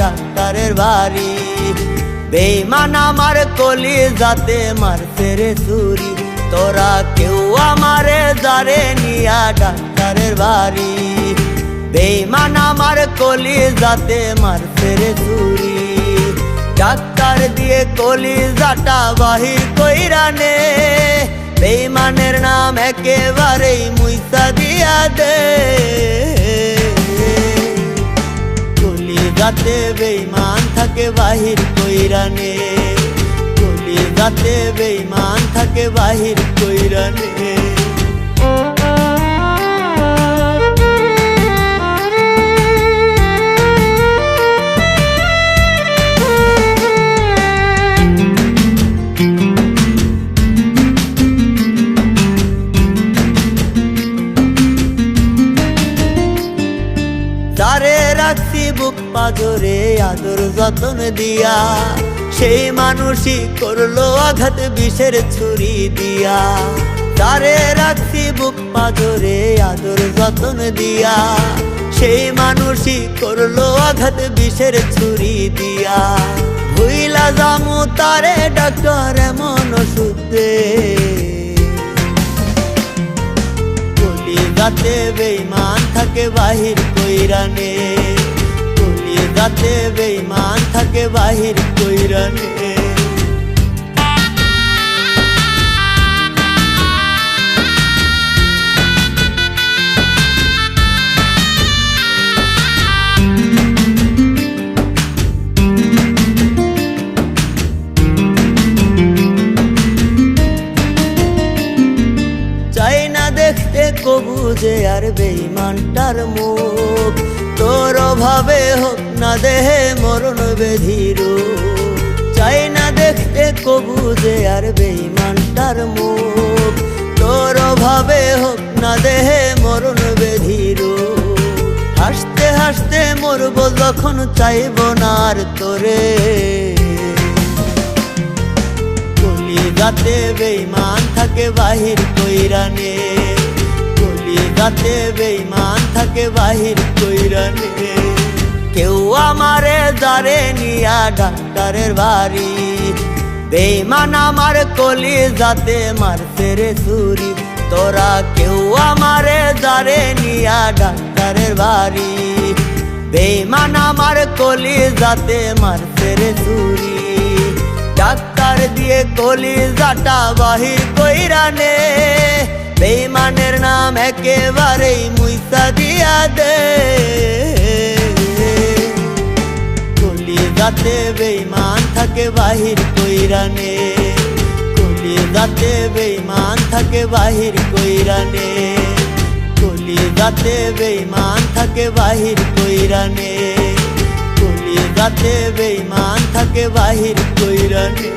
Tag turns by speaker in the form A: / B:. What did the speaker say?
A: ডাক্তারের বাড়ি। বেঈমান আমার কলিজাতে মারছে রে ছুরি, তোরা কেউ আমারে যারে নিয়া ডাক্তারের বাড়ি। বেঈমান আমার কলিজাতে মারছে রে ছুরি, ডাক্তার দিয়ে কলিজাটা বাহির কইরা নে। বেঈমানের নাম একেবারেই মুইসা দিয়া দে। কলিজাতে বেঈমান থাকে বাহির কইরা নে, কলিজাতে বেঈমান থাকে বাহির কইরা নে। যারে রাখছি বুক পাজরে আদর যতন দিয়া, সেই মানুষই করলো আঘাত বিষের ছুরি দিয়া। যারে রাখছি বুক পাজরে আদর যতন দিয়া, সেই মানুষই করলো আঘাত বিষের ছুরি দিয়া। ভুইলা জামু তারে ডাক্তার এমন ওষুধ দে। কলিজাতে বেঈমান থাকে বাহির কইরা নে, কলিজাতে বেঈমান থাকে বাহির কইরা নে। চাই না দেখতে কবু যে আর বেঈমানটার মুখ, তোর অভাবে হোক না দেহে মরণ ব্যাধির। চাই না দেখতে কবু যে আর বেঈমানটার মুখ, তোর অভাবে হোক না দেহে মরণ ব্যাধির। হাসতে হাসতে মরব যখন চাইব না আর তোরে। কলিজাতে বেঈমান থাকে বাহির কইরা নে, কলিজাতে বেঈমান থাকে বাহির কইরা নে। কেউ আমারে যারে নিয়া ডাক্তারের বাড়ি, বেঈমান আমার কলিজাতে মারছে রে ছুরি, তোরা কেউ আমারে যারে নিয়া ডাক্তারের বাড়ি। বেঈমান আমার কলিজাতে মারছে রে ছুরি, ডাক্তার দিয়ে কলিজাটা বাহির কইরা নে। বেঈমানের নাম একেবারেই মুইসা দিয়া দে। কলিজাতে বেঈমান থাকে বাহির কইরা নে, কলিজাতে বেঈমান থাকে বাহির কইরা নে, কলিজাতে বেঈমান থাকে বাহির কইরা নে, কলিজাতে বেঈমান থাকে বাহির কইরা নে।